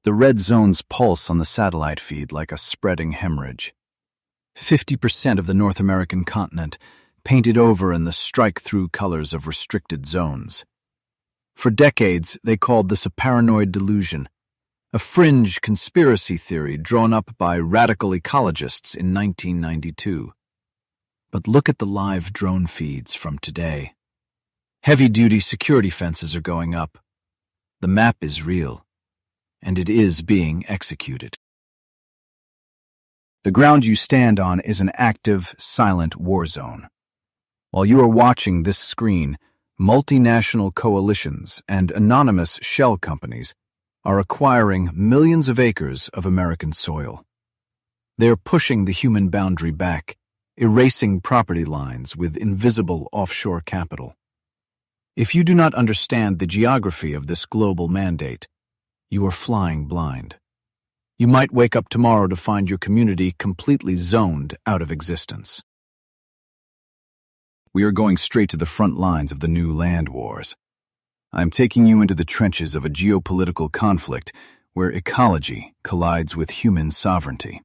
The red zones pulse on the satellite feed like a spreading hemorrhage. 50% of the North American continent painted over in the strike-through colors of restricted zones. For decades, they called this a paranoid delusion, a fringe conspiracy theory drawn up by radical ecologists in 1992. But look at the live drone feeds from today. Heavy-duty security fences are going up. The map is real, and it is being executed. The ground you stand on is an active, silent war zone. While you are watching this screen, multinational coalitions and anonymous shell companies are acquiring millions of acres of American soil. They're pushing the human boundary back, erasing property lines with invisible offshore capital. If you do not understand the geography of this global mandate, you are flying blind. You might wake up tomorrow to find your community completely zoned out of existence. We are going straight to the front lines of the new land wars. I am taking you into the trenches of a geopolitical conflict where ecology collides with human sovereignty.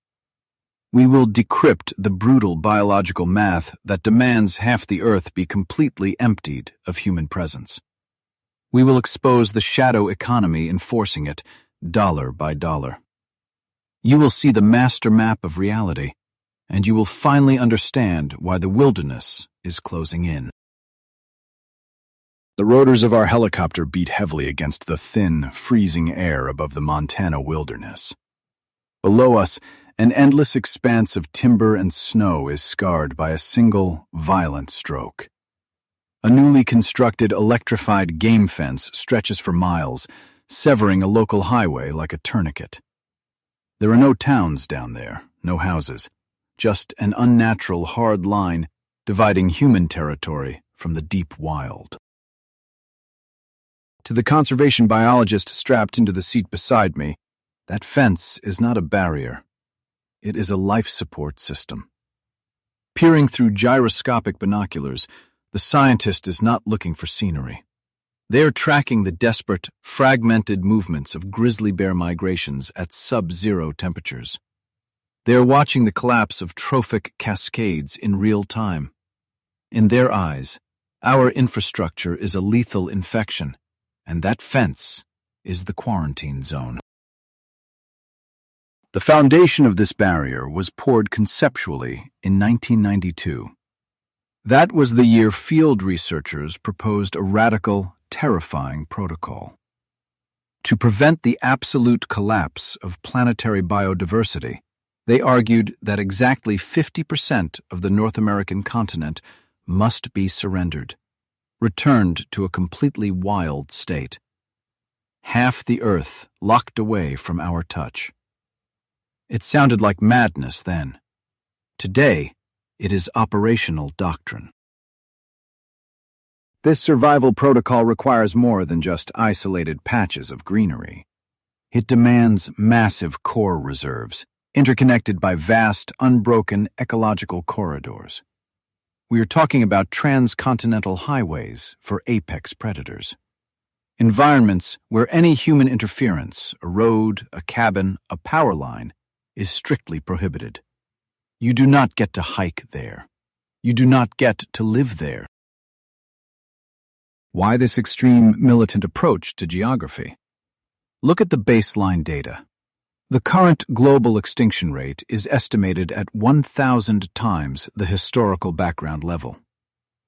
We will decrypt the brutal biological math that demands half the Earth be completely emptied of human presence. We will expose the shadow economy enforcing it, dollar by dollar. You will see the master map of reality, and you will finally understand why the wilderness is closing in. The rotors of our helicopter beat heavily against the thin, freezing air above the Montana wilderness. Below us, an endless expanse of timber and snow is scarred by a single, violent stroke. A newly constructed electrified game fence stretches for miles, severing a local highway like a tourniquet. There are no towns down there, no houses, just an unnatural hard line dividing human territory from the deep wild. To the conservation biologist strapped into the seat beside me, that fence is not a barrier. It is a life support system. Peering through gyroscopic binoculars, the scientist is not looking for scenery. They are tracking the desperate, fragmented movements of grizzly bear migrations at sub-zero temperatures. They are watching the collapse of trophic cascades in real time. In their eyes, our infrastructure is a lethal infection, and that fence is the quarantine zone. The foundation of this barrier was poured conceptually in 1992. That was the year field researchers proposed a radical, terrifying protocol. To prevent the absolute collapse of planetary biodiversity, they argued that exactly 50% of the North American continent must be surrendered, returned to a completely wild state. Half the Earth locked away from our touch. It sounded like madness then. Today, it is operational doctrine. This survival protocol requires more than just isolated patches of greenery. It demands massive core reserves, interconnected by vast, unbroken ecological corridors. We are talking about transcontinental highways for apex predators. Environments where any human interference, a road, a cabin, a power line, is strictly prohibited. You do not get to hike there. You do not get to live there. Why this extreme militant approach to geography? Look at the baseline data. The current global extinction rate is estimated at 1,000 times the historical background level.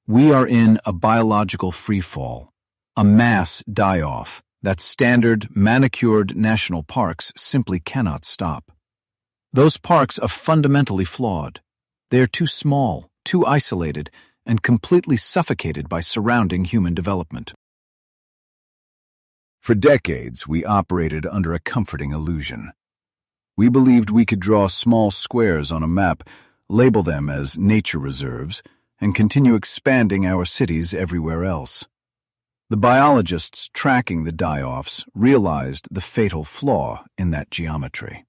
We are in a biological freefall, a mass die-off that standard, manicured national parks simply cannot stop. Those parks are fundamentally flawed. They are too small, too isolated, and completely suffocated by surrounding human development. For decades, we operated under a comforting illusion. We believed we could draw small squares on a map, label them as nature reserves, and continue expanding our cities everywhere else. The biologists tracking the die-offs realized the fatal flaw in that geometry.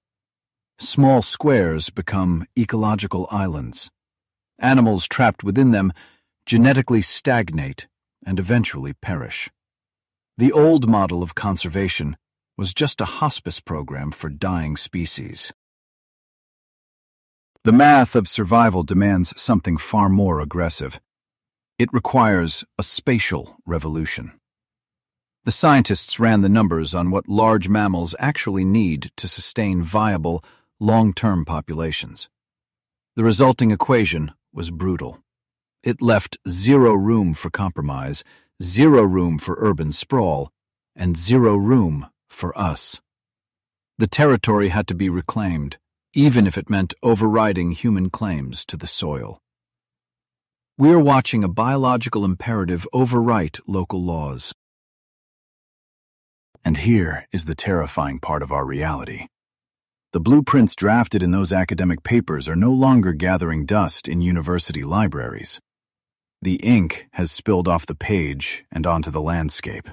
Small squares become ecological islands. Animals trapped within them genetically stagnate and eventually perish. The old model of conservation, was just a hospice program for dying species. The math of survival demands something far more aggressive. It requires a spatial revolution. The scientists ran the numbers on what large mammals actually need to sustain viable, long-term populations. The resulting equation was brutal. It left zero room for compromise, zero room for urban sprawl, and zero room for us. The territory had to be reclaimed, even if it meant overriding human claims to the soil. We are watching a biological imperative overwrite local laws. And here is the terrifying part of our reality. The blueprints drafted in those academic papers are no longer gathering dust in university libraries. The ink has spilled off the page and onto the landscape.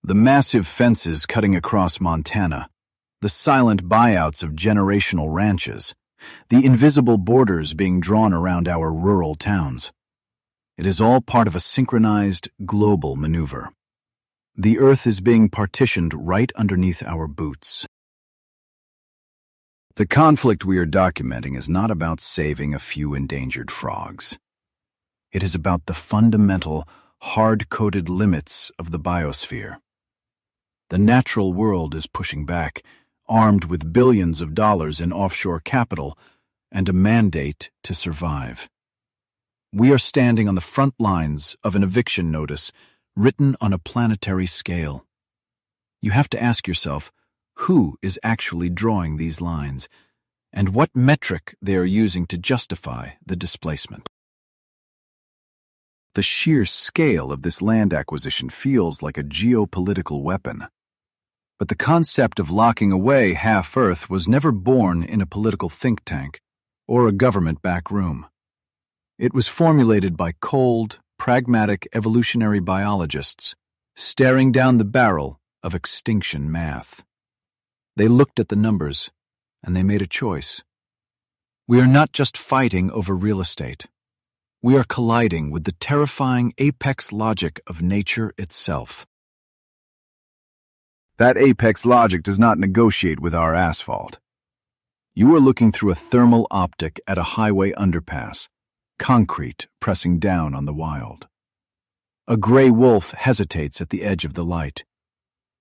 The massive fences cutting across Montana, the silent buyouts of generational ranches, the invisible borders being drawn around our rural towns. It is all part of a synchronized, global maneuver. The earth is being partitioned right underneath our boots. The conflict we are documenting is not about saving a few endangered frogs. It is about the fundamental, hard-coded limits of the biosphere. The natural world is pushing back, armed with billions of dollars in offshore capital and a mandate to survive. We are standing on the front lines of an eviction notice written on a planetary scale. You have to ask yourself, who is actually drawing these lines, and what metric they are using to justify the displacement? The sheer scale of this land acquisition feels like a geopolitical weapon. But the concept of locking away half-Earth was never born in a political think tank or a government back room. It was formulated by cold, pragmatic evolutionary biologists staring down the barrel of extinction math. They looked at the numbers, and they made a choice. We are not just fighting over real estate. We are colliding with the terrifying apex logic of nature itself. That apex logic does not negotiate with our asphalt. You are looking through a thermal optic at a highway underpass, concrete pressing down on the wild. A gray wolf hesitates at the edge of the light.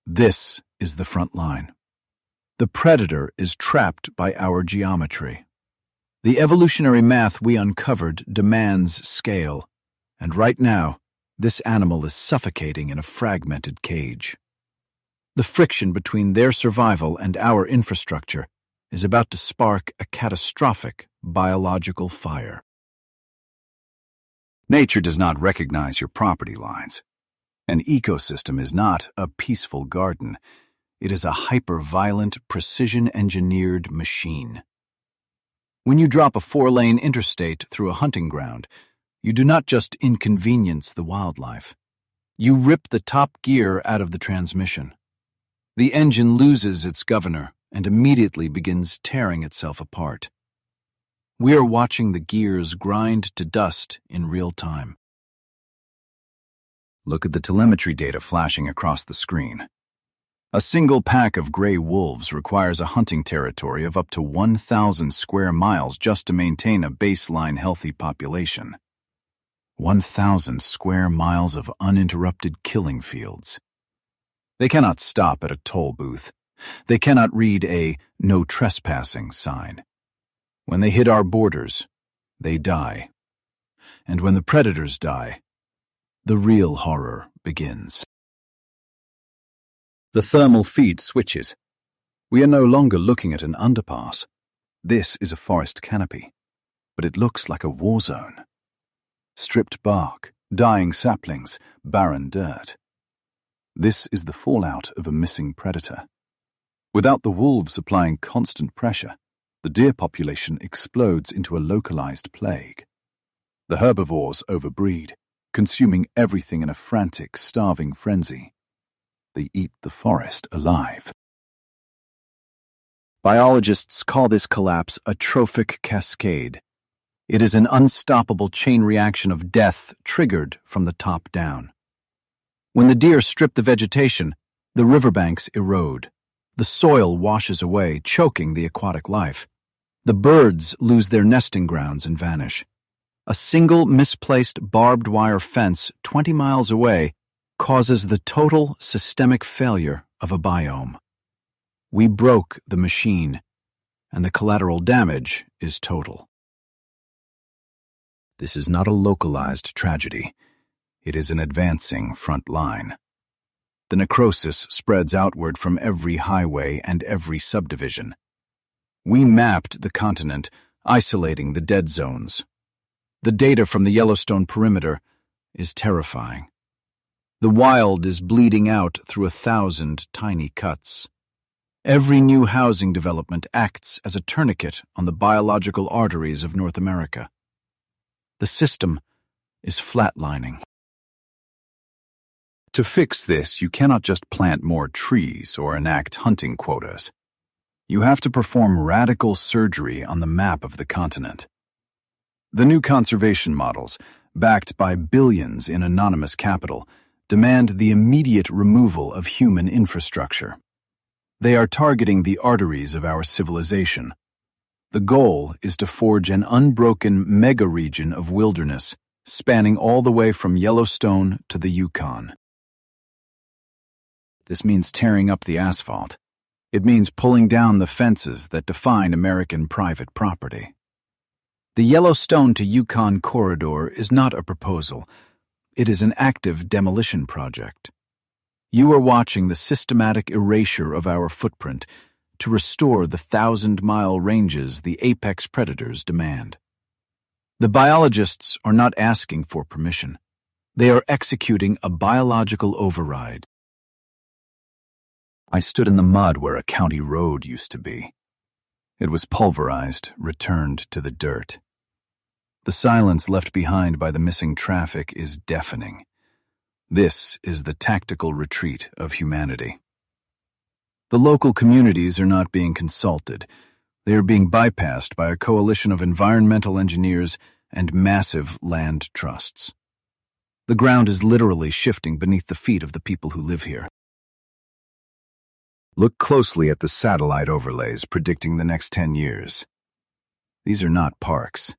This is the front line. The predator is trapped by our geometry. The evolutionary math we uncovered demands scale, and right now, this animal is suffocating in a fragmented cage. The friction between their survival and our infrastructure is about to spark a catastrophic biological fire. Nature does not recognize your property lines. An ecosystem is not a peaceful garden. It is a hyper-violent, precision-engineered machine. When you drop a 4-lane interstate through a hunting ground, you do not just inconvenience the wildlife. You rip the top gear out of the transmission. The engine loses its governor and immediately begins tearing itself apart. We are watching the gears grind to dust in real time. Look at the telemetry data flashing across the screen. A single pack of gray wolves requires a hunting territory of up to 1,000 square miles just to maintain a baseline healthy population. 1,000 square miles of uninterrupted killing fields. They cannot stop at a toll booth. They cannot read a "no trespassing" sign. When they hit our borders, they die. And when the predators die, the real horror begins. The thermal feed switches. We are no longer looking at an underpass. This is a forest canopy, but it looks like a war zone. Stripped bark, dying saplings, barren dirt. This is the fallout of a missing predator. Without the wolves applying constant pressure, the deer population explodes into a localized plague. The herbivores overbreed, consuming everything in a frantic, starving frenzy. They eat the forest alive. Biologists call this collapse a trophic cascade. It is an unstoppable chain reaction of death triggered from the top down. When the deer strip the vegetation, The riverbanks erode. The soil washes away, choking the aquatic life. The birds lose their nesting grounds and vanish. A single misplaced barbed wire fence 20 miles away causes the total systemic failure of a biome. We broke the machine, and the collateral damage is total. This is not a localized tragedy. It is an advancing front line. The necrosis spreads outward from every highway and every subdivision. We mapped the continent, isolating the dead zones. The data from the Yellowstone perimeter is terrifying. The wild is bleeding out through 1,000 tiny cuts. Every new housing development acts as a tourniquet on the biological arteries of North America. The system is flatlining. To fix this, you cannot just plant more trees or enact hunting quotas. You have to perform radical surgery on the map of the continent. The new conservation models, backed by billions in anonymous capital, demand the immediate removal of human infrastructure. They are targeting the arteries of our civilization. The goal is to forge an unbroken mega-region of wilderness, spanning all the way from Yellowstone to the Yukon. This means tearing up the asphalt. It means pulling down the fences that define American private property. The Yellowstone to Yukon corridor is not a proposal. It is an active demolition project. You are watching the systematic erasure of our footprint to restore the 1,000-mile ranges the apex predators demand. The biologists are not asking for permission. They are executing a biological override. I stood in the mud where a county road used to be. It was pulverized, returned to the dirt. The silence left behind by the missing traffic is deafening. This is the tactical retreat of humanity. The local communities are not being consulted. They are being bypassed by a coalition of environmental engineers and massive land trusts. The ground is literally shifting beneath the feet of the people who live here. Look closely at the satellite overlays predicting the next 10 years. These are not parks.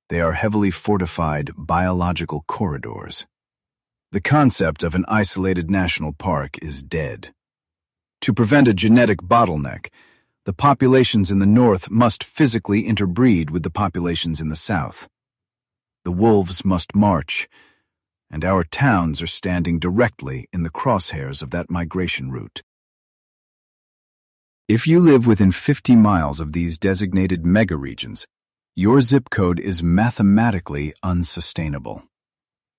They are heavily fortified biological corridors. The concept of an isolated national park is dead. To prevent a genetic bottleneck, the populations in the north must physically interbreed with the populations in the south. The wolves must march, and our towns are standing directly in the crosshairs of that migration route. If you live within 50 miles of these designated megaregions, your zip code is mathematically unsustainable.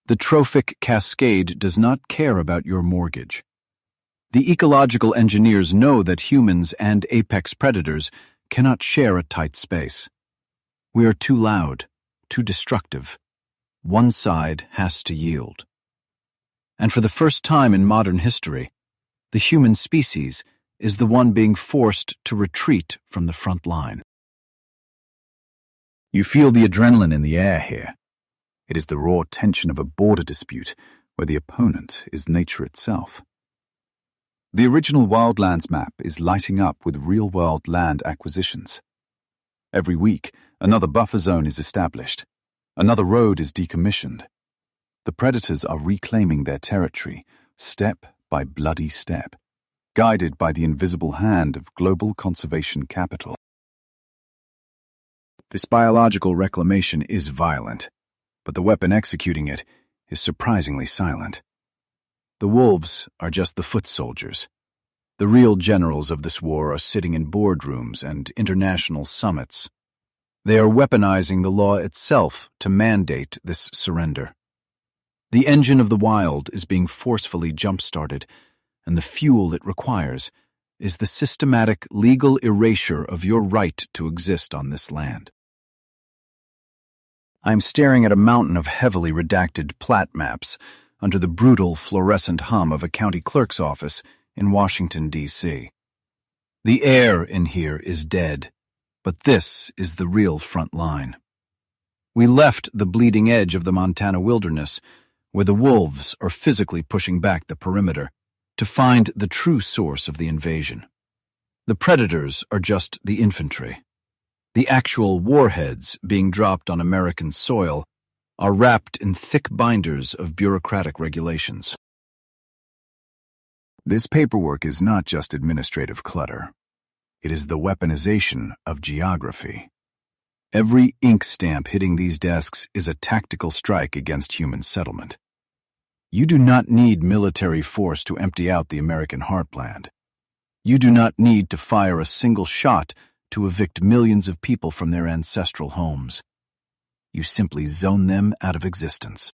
The trophic cascade does not care about your mortgage. The ecological engineers know that humans and apex predators cannot share a tight space. We are too loud, too destructive. One side has to yield. And for the first time in modern history, the human species is the one being forced to retreat from the front line. You feel the adrenaline in the air here. It is the raw tension of a border dispute where the opponent is nature itself. The original Wildlands map is lighting up with real-world land acquisitions. Every week, another buffer zone is established. Another road is decommissioned. The predators are reclaiming their territory, step by bloody step, guided by the invisible hand of global conservation capital. This biological reclamation is violent, but the weapon executing it is surprisingly silent. The wolves are just the foot soldiers. The real generals of this war are sitting in boardrooms and international summits. They are weaponizing the law itself to mandate this surrender. The engine of the wild is being forcefully jump-started, and the fuel it requires is the systematic legal erasure of your right to exist on this land. I'm staring at a mountain of heavily redacted plat maps under the brutal fluorescent hum of a county clerk's office in Washington, D.C. The air in here is dead, but this is the real front line. We left the bleeding edge of the Montana wilderness, where the wolves are physically pushing back the perimeter, to find the true source of the invasion. The predators are just the infantry. The actual warheads being dropped on American soil are wrapped in thick binders of bureaucratic regulations. This paperwork is not just administrative clutter. It is the weaponization of geography. Every ink stamp hitting these desks is a tactical strike against human settlement. You do not need military force to empty out the American heartland. You do not need to fire a single shot to evict millions of people from their ancestral homes. You simply zone them out of existence.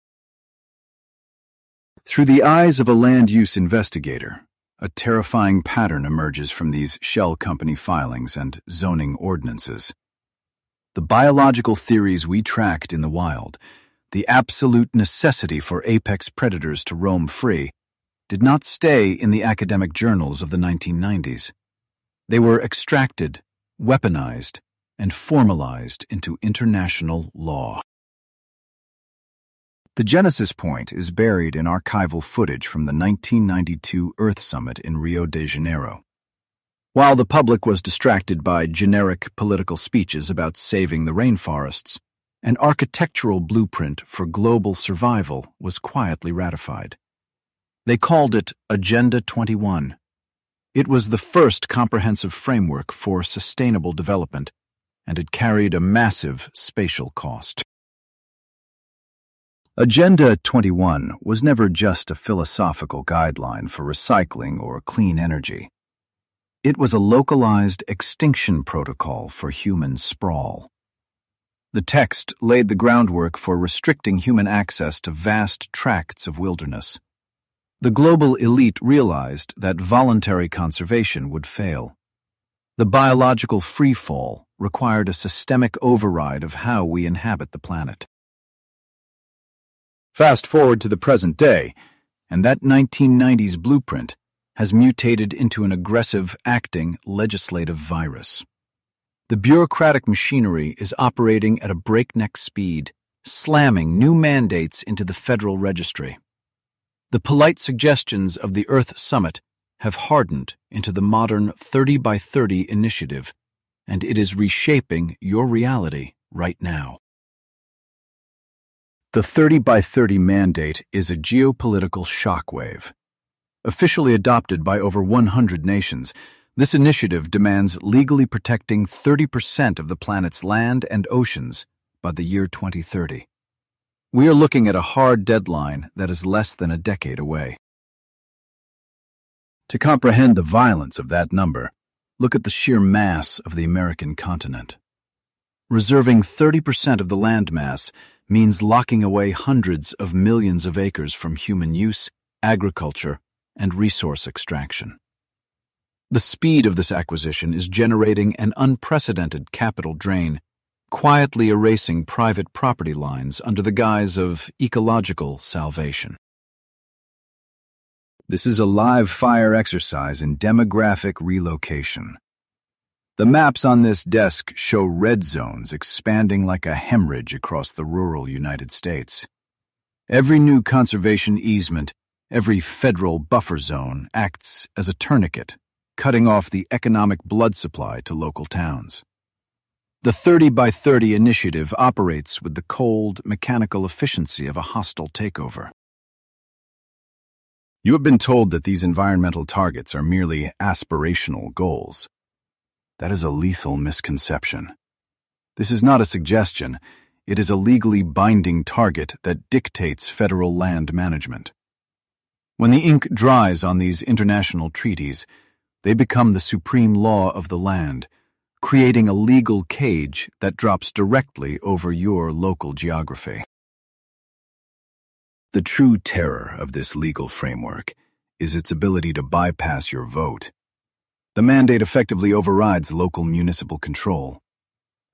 Through the eyes of a land use investigator, a terrifying pattern emerges from these shell company filings and zoning ordinances. The biological theories we tracked in the wild, the absolute necessity for apex predators to roam free, did not stay in the academic journals of the 1990s. They were extracted, weaponized, and formalized into international law. The genesis point is buried in archival footage from the 1992 Earth Summit in Rio de Janeiro. While the public was distracted by generic political speeches about saving the rainforests, an architectural blueprint for global survival was quietly ratified. They called it Agenda 21. It was the first comprehensive framework for sustainable development, and it carried a massive spatial cost. Agenda 21 was never just a philosophical guideline for recycling or clean energy. It was a localized extinction protocol for human sprawl. The text laid the groundwork for restricting human access to vast tracts of wilderness. The global elite realized that voluntary conservation would fail. The biological freefall required a systemic override of how we inhabit the planet. Fast forward to the present day, and that 1990s blueprint has mutated into an aggressive, acting legislative virus. The bureaucratic machinery is operating at a breakneck speed, slamming new mandates into the Federal Registry. The polite suggestions of the Earth Summit have hardened into the modern 30 by 30 initiative, and it is reshaping your reality right now. The 30 by 30 mandate is a geopolitical shockwave. Officially adopted by over 100 nations, this initiative demands legally protecting 30% of the planet's land and oceans by the year 2030. We are looking at a hard deadline that is less than a decade away. To comprehend the violence of that number, look at the sheer mass of the American continent. Reserving 30% of the landmass means locking away hundreds of millions of acres from human use, agriculture, and resource extraction. The speed of this acquisition is generating an unprecedented capital drain, quietly erasing private property lines under the guise of ecological salvation. This is a live-fire exercise in demographic relocation. The maps on this desk show red zones expanding like a hemorrhage across the rural United States. Every new conservation easement, every federal buffer zone acts as a tourniquet, cutting off the economic blood supply to local towns. The 30 by 30 initiative operates with the cold, mechanical efficiency of a hostile takeover. You have been told that these environmental targets are merely aspirational goals. That is a lethal misconception. This is not a suggestion, it is a legally binding target that dictates federal land management. When the ink dries on these international treaties, they become the supreme law of the land, creating a legal cage that drops directly over your local geography. The true terror of this legal framework is its ability to bypass your vote. The mandate effectively overrides local municipal control.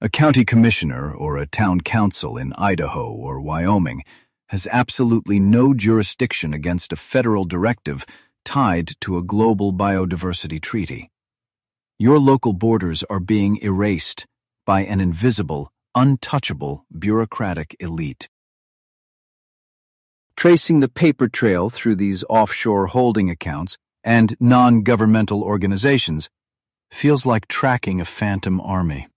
A county commissioner or a town council in Idaho or Wyoming has absolutely no jurisdiction against a federal directive tied to a global biodiversity treaty. Your local borders are being erased by an invisible, untouchable bureaucratic elite. Tracing the paper trail through these offshore holding accounts and non-governmental organizations feels like tracking a phantom army.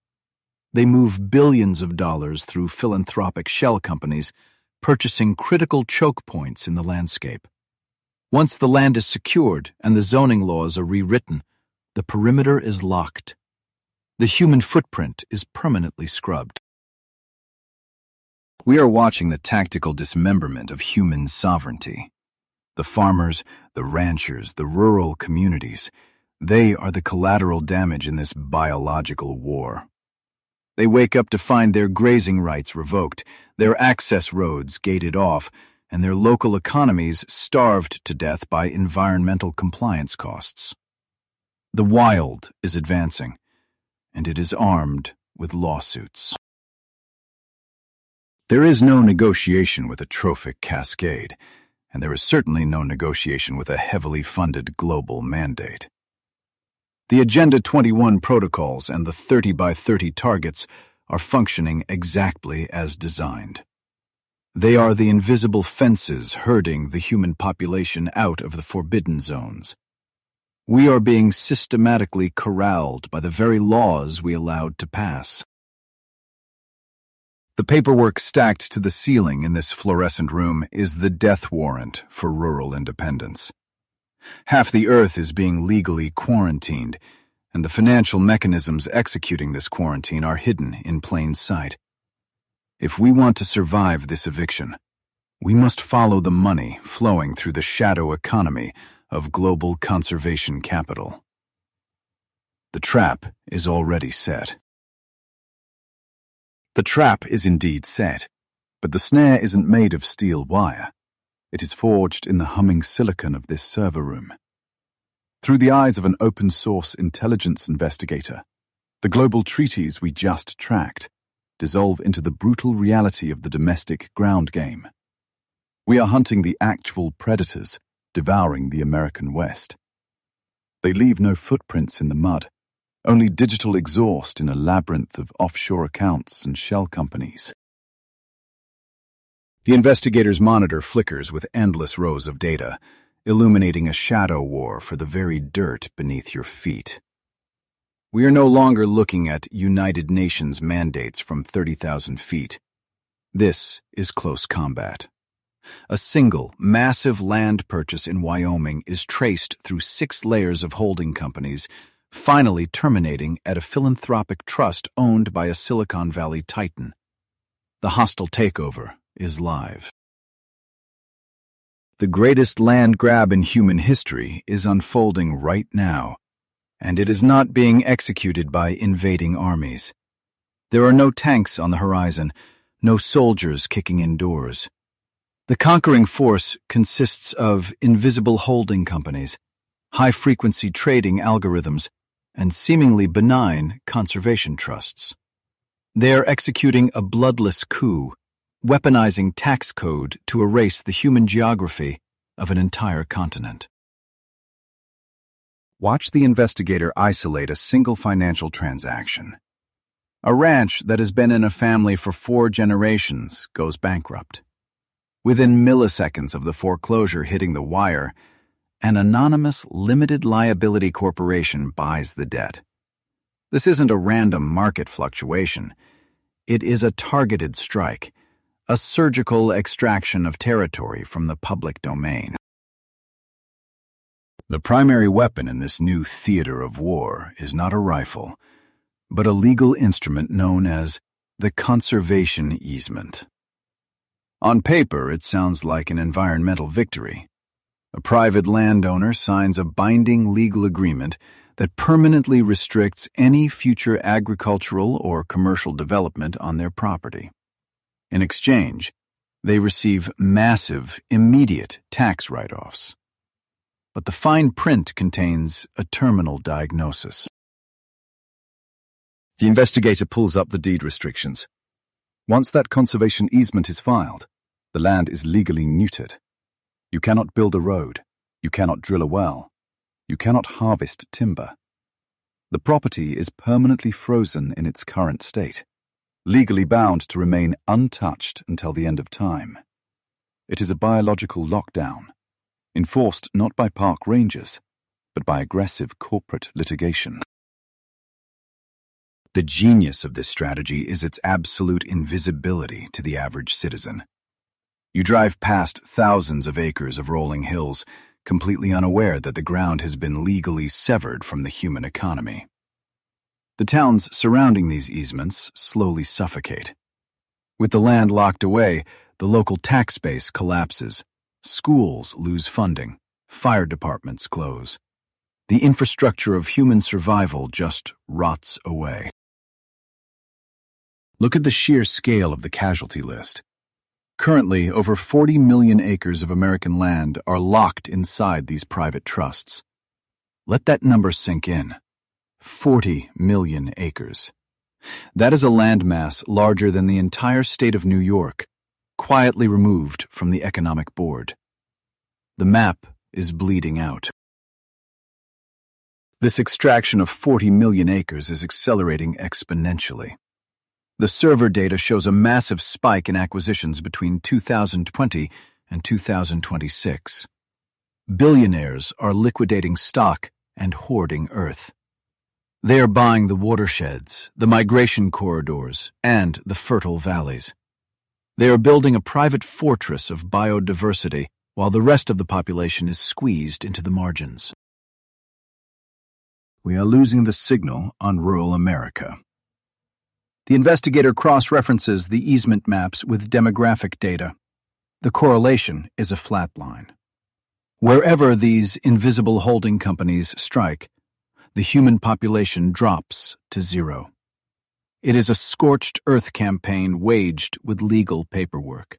They move billions of dollars through philanthropic shell companies, purchasing critical choke points in the landscape. Once the land is secured and the zoning laws are rewritten, the perimeter is locked. The human footprint is permanently scrubbed. We are watching the tactical dismemberment of human sovereignty. The farmers, the ranchers, the rural communities, they are the collateral damage in this biological war. They wake up to find their grazing rights revoked, their access roads gated off, and their local economies starved to death by environmental compliance costs. The wild is advancing, and it is armed with lawsuits. There is no negotiation with a trophic cascade, and there is certainly no negotiation with a heavily funded global mandate. The Agenda 21 protocols and the 30 by 30 targets are functioning exactly as designed. They are the invisible fences herding the human population out of the forbidden zones. We are being systematically corralled by the very laws we allowed to pass. The paperwork stacked to the ceiling in this fluorescent room is the death warrant for rural independence. Half the earth is being legally quarantined, and the financial mechanisms executing this quarantine are hidden in plain sight. If we want to survive this eviction, we must follow the money flowing through the shadow economy of global conservation capital. The trap is already set. The trap is indeed set, but the snare isn't made of steel wire. It is forged in the humming silicon of this server room. Through the eyes of an open-source intelligence investigator, the global treaties we just tracked dissolve into the brutal reality of the domestic ground game. We are hunting the actual predators devouring the American West. They leave no footprints in the mud, only digital exhaust in a labyrinth of offshore accounts and shell companies. The investigator's monitor flickers with endless rows of data, illuminating a shadow war for the very dirt beneath your feet. We are no longer looking at United Nations mandates from 30,000 feet. This is close combat. A single, massive land purchase in Wyoming is traced through 6 layers of holding companies, finally terminating at a philanthropic trust owned by a Silicon Valley titan. The hostile takeover is live. The greatest land grab in human history is unfolding right now, and it is not being executed by invading armies. There are no tanks on the horizon, no soldiers kicking in doors. The conquering force consists of invisible holding companies, high-frequency trading algorithms, and seemingly benign conservation trusts. They are executing a bloodless coup, weaponizing tax code to erase the human geography of an entire continent. Watch the investigator isolate a single financial transaction. A ranch that has been in a family for 4 generations goes bankrupt. Within milliseconds of the foreclosure hitting the wire, an anonymous limited liability corporation buys the debt. This isn't a random market fluctuation. It is a targeted strike, a surgical extraction of territory from the public domain. The primary weapon in this new theater of war is not a rifle, but a legal instrument known as the conservation easement. On paper, it sounds like an environmental victory. A private landowner signs a binding legal agreement that permanently restricts any future agricultural or commercial development on their property. In exchange, they receive massive, immediate tax write-offs. But the fine print contains a terminal diagnosis. The investigator pulls up the deed restrictions. Once that conservation easement is filed, the land is legally neutered. You cannot build a road. You cannot drill a well. You cannot harvest timber. The property is permanently frozen in its current state, legally bound to remain untouched until the end of time. It is a biological lockdown, enforced not by park rangers, but by aggressive corporate litigation. The genius of this strategy is its absolute invisibility to the average citizen. You drive past thousands of acres of rolling hills, completely unaware that the ground has been legally severed from the human economy. The towns surrounding these easements slowly suffocate. With the land locked away, the local tax base collapses, schools lose funding, fire departments close. The infrastructure of human survival just rots away. Look at the sheer scale of the casualty list. Currently, over 40 million acres of American land are locked inside these private trusts. Let that number sink in. 40 million acres. That is a landmass larger than the entire state of New York, quietly removed from the economic board. The map is bleeding out. This extraction of 40 million acres is accelerating exponentially. The server data shows a massive spike in acquisitions between 2020 and 2026. Billionaires are liquidating stock and hoarding earth. They are buying the watersheds, the migration corridors, and the fertile valleys. They are building a private fortress of biodiversity while the rest of the population is squeezed into the margins. We are losing the signal on rural America. The investigator cross-references the easement maps with demographic data. The correlation is a flat line. Wherever these invisible holding companies strike, the human population drops to zero. It is a scorched earth campaign waged with legal paperwork.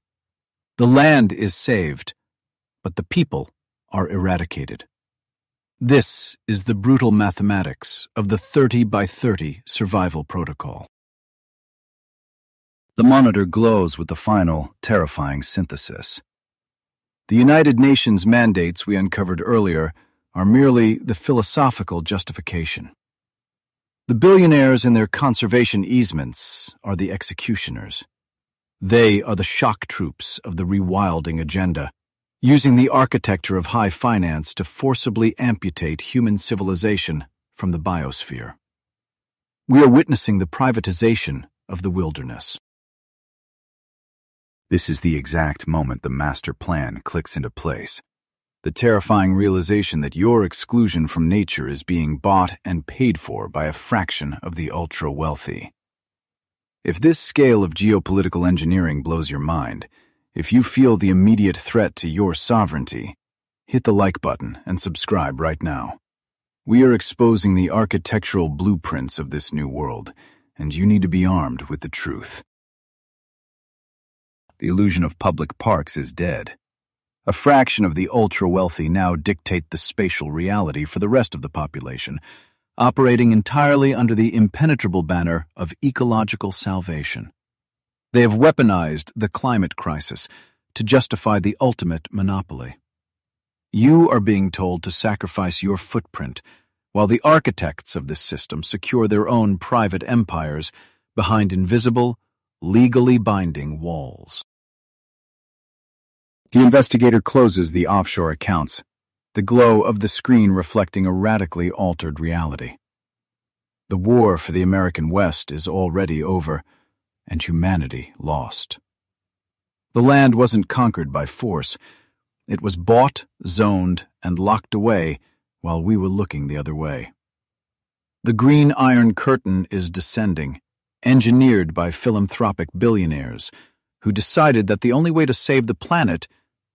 The land is saved, but the people are eradicated. This is the brutal mathematics of the 30 by 30 survival protocol. The monitor glows with the final, terrifying synthesis. The United Nations mandates we uncovered earlier are merely the philosophical justification. The billionaires and their conservation easements are the executioners. They are the shock troops of the rewilding agenda, using the architecture of high finance to forcibly amputate human civilization from the biosphere. We are witnessing the privatization of the wilderness. This is the exact moment the master plan clicks into place. The terrifying realization that your exclusion from nature is being bought and paid for by a fraction of the ultra-wealthy. If this scale of geopolitical engineering blows your mind, if you feel the immediate threat to your sovereignty, hit the like button and subscribe right now. We are exposing the architectural blueprints of this new world, and you need to be armed with the truth. The illusion of public parks is dead. A fraction of the ultra-wealthy now dictate the spatial reality for the rest of the population, operating entirely under the impenetrable banner of ecological salvation. They have weaponized the climate crisis to justify the ultimate monopoly. You are being told to sacrifice your footprint, while the architects of this system secure their own private empires behind invisible, legally binding walls. The investigator closes the offshore accounts, the glow of the screen reflecting a radically altered reality. The war for the American West is already over, and humanity lost. The land wasn't conquered by force. It was bought, zoned, and locked away while we were looking the other way. The green iron curtain is descending, engineered by philanthropic billionaires who decided that the only way to save the planet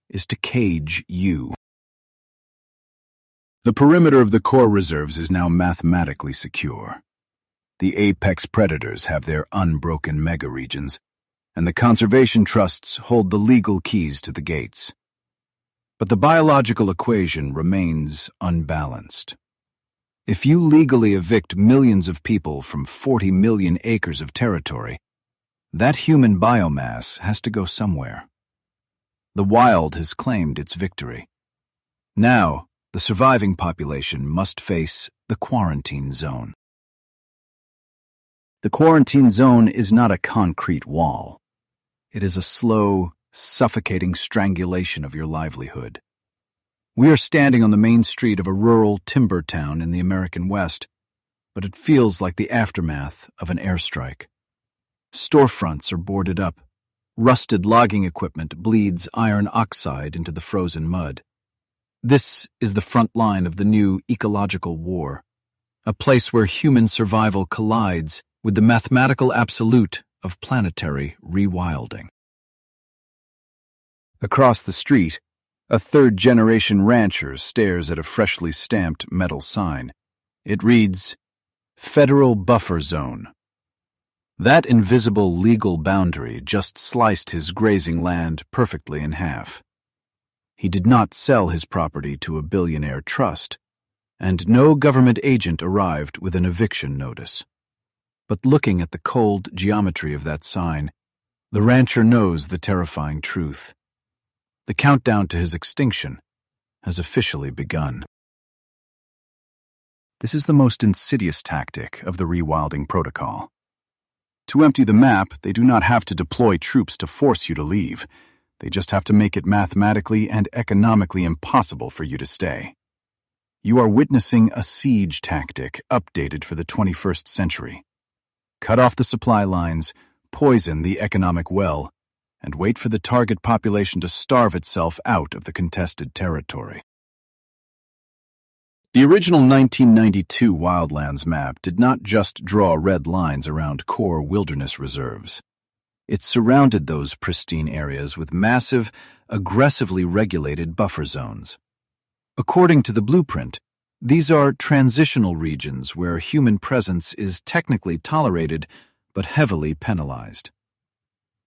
is to cage you. The perimeter of the core reserves is now mathematically secure. The apex predators have their unbroken megaregions, and the conservation trusts hold the legal keys to the gates. But the biological equation remains unbalanced. If you legally evict millions of people from 40 million acres of territory, that human biomass has to go somewhere. The wild has claimed its victory. Now, the surviving population must face the quarantine zone. The quarantine zone is not a concrete wall. It is a slow, suffocating strangulation of your livelihood. We are standing on the main street of a rural timber town in the American West, but it feels like the aftermath of an airstrike. Storefronts are boarded up. Rusted logging equipment bleeds iron oxide into the frozen mud. This is the front line of the new ecological war, a place where human survival collides with the mathematical absolute of planetary rewilding. Across the street, a third-generation rancher stares at a freshly stamped metal sign. It reads, Federal Buffer Zone. That invisible legal boundary just sliced his grazing land perfectly in half. He did not sell his property to a billionaire trust, and no government agent arrived with an eviction notice. But looking at the cold geometry of that sign, the rancher knows the terrifying truth. The countdown to his extinction has officially begun. This is the most insidious tactic of the rewilding protocol. To empty the map, they do not have to deploy troops to force you to leave. They just have to make it mathematically and economically impossible for you to stay. You are witnessing a siege tactic updated for the 21st century. Cut off the supply lines, poison the economic well, and wait for the target population to starve itself out of the contested territory. The original 1992 Wildlands map did not just draw red lines around core wilderness reserves. It surrounded those pristine areas with massive, aggressively regulated buffer zones. According to the blueprint, these are transitional regions where human presence is technically tolerated but heavily penalized.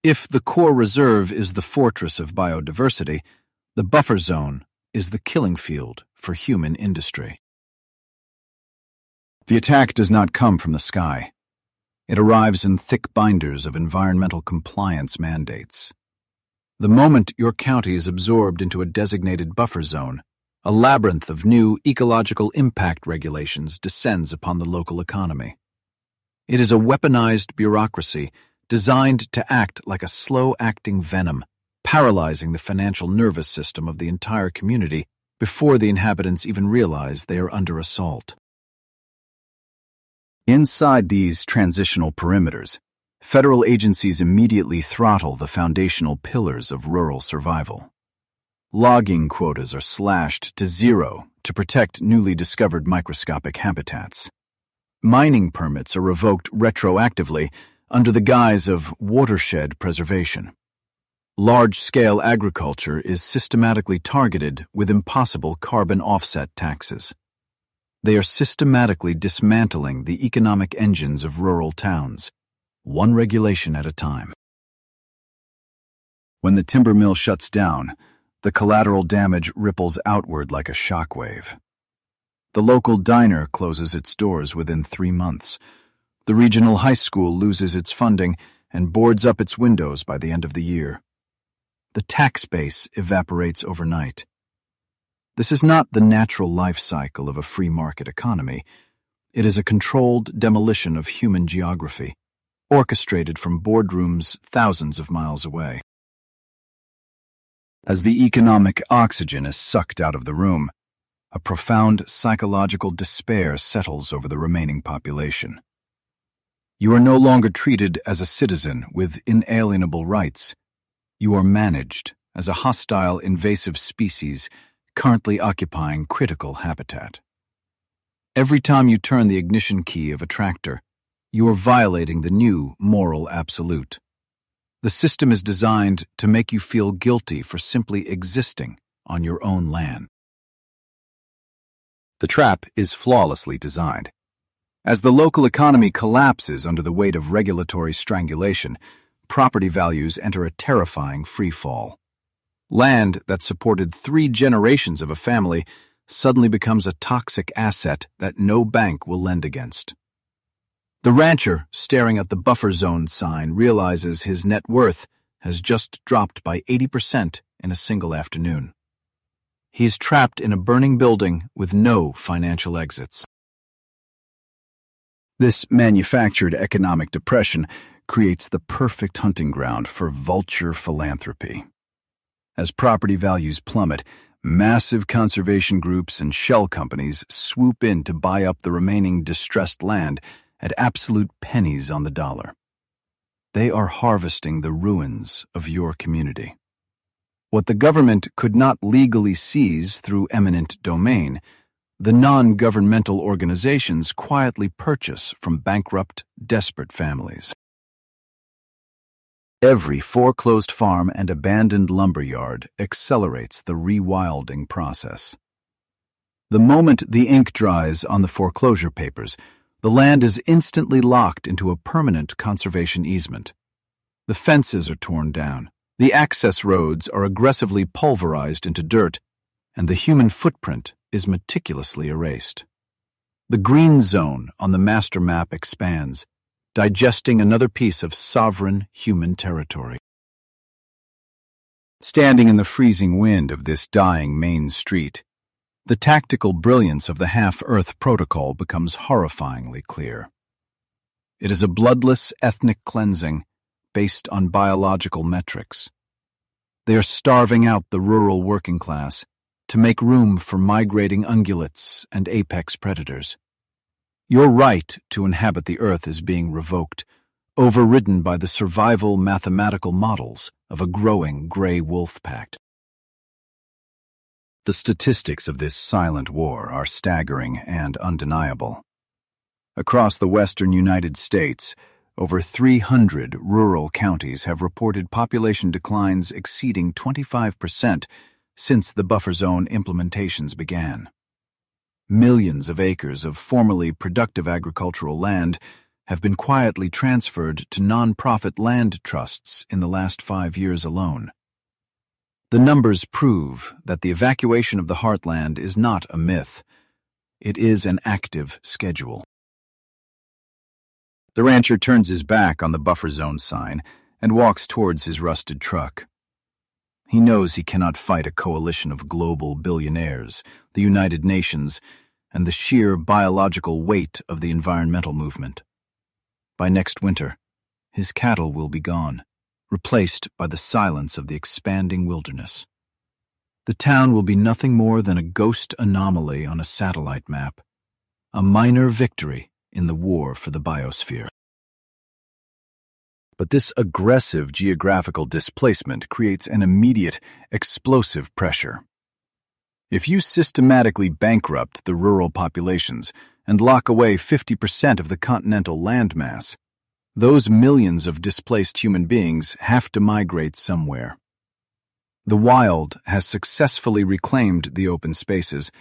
If the core reserve is the fortress of biodiversity, the buffer zone is the killing field for human industry. The attack does not come from the sky. It arrives in thick binders of environmental compliance mandates. The moment your county is absorbed into a designated buffer zone, a labyrinth of new ecological impact regulations descends upon the local economy. It is a weaponized bureaucracy designed to act like a slow-acting venom, paralyzing the financial nervous system of the entire community before the inhabitants even realize they are under assault. Inside these transitional perimeters, federal agencies immediately throttle the foundational pillars of rural survival. Logging quotas are slashed to zero to protect newly discovered microscopic habitats. Mining permits are revoked retroactively under the guise of watershed preservation. Large-scale agriculture is systematically targeted with impossible carbon offset taxes. They are systematically dismantling the economic engines of rural towns, one regulation at a time. When the timber mill shuts down, the collateral damage ripples outward like a shockwave. The local diner closes its doors within 3 months. The regional high school loses its funding and boards up its windows by the end of the year. The tax base evaporates overnight. This is not the natural life cycle of a free market economy. It is a controlled demolition of human geography, orchestrated from boardrooms thousands of miles away. As the economic oxygen is sucked out of the room, a profound psychological despair settles over the remaining population. You are no longer treated as a citizen with inalienable rights. You are managed as a hostile, invasive species currently occupying critical habitat. Every time you turn the ignition key of a tractor, you are violating the new moral absolute. The system is designed to make you feel guilty for simply existing on your own land. The trap is flawlessly designed. As the local economy collapses under the weight of regulatory strangulation, property values enter a terrifying free fall. Land that supported 3 generations of a family suddenly becomes a toxic asset that no bank will lend against. The rancher, staring at the buffer zone sign, realizes his net worth has just dropped by 80% in a single afternoon. He is trapped in a burning building with no financial exits. This manufactured economic depression creates the perfect hunting ground for vulture philanthropy. As property values plummet, Massive conservation groups and shell companies swoop in to buy up the remaining distressed land at absolute pennies on the dollar. They are harvesting the ruins of your community. What the government could not legally seize through eminent domain, the non-governmental organizations quietly purchase from bankrupt, desperate families. Every foreclosed farm and abandoned lumberyard accelerates the rewilding process. The moment the ink dries on the foreclosure papers, the land is instantly locked into a permanent conservation easement. The fences are torn down, the access roads are aggressively pulverized into dirt, and the human footprint is meticulously erased. The green zone on the master map expands, digesting another piece of sovereign human territory. Standing in the freezing wind of this dying main street, the tactical brilliance of the Half-Earth Protocol becomes horrifyingly clear. It is a bloodless ethnic cleansing based on biological metrics. They are starving out the rural working class to make room for migrating ungulates and apex predators. Your right to inhabit the earth is being revoked, overridden by the survival mathematical models of a growing gray wolf pack. The statistics of this silent war are staggering and undeniable. Across the western United States, over 300 rural counties have reported population declines exceeding 25% since the buffer zone implementations began. Millions of acres of formerly productive agricultural land have been quietly transferred to non-profit land trusts in the last 5 years alone. The numbers prove that the evacuation of the heartland is not a myth. It is an active schedule. The rancher turns his back on the buffer zone sign and walks towards his rusted truck. He knows he cannot fight a coalition of global billionaires, the United Nations, and the sheer biological weight of the environmental movement. By next winter, his cattle will be gone, replaced by the silence of the expanding wilderness. The town will be nothing more than a ghost anomaly on a satellite map, a minor victory in the war for the biosphere. But this aggressive geographical displacement creates an immediate, explosive pressure. If you systematically bankrupt the rural populations and lock away 50% of the continental landmass, those millions of displaced human beings have to migrate somewhere. The wild has successfully reclaimed the open spaces,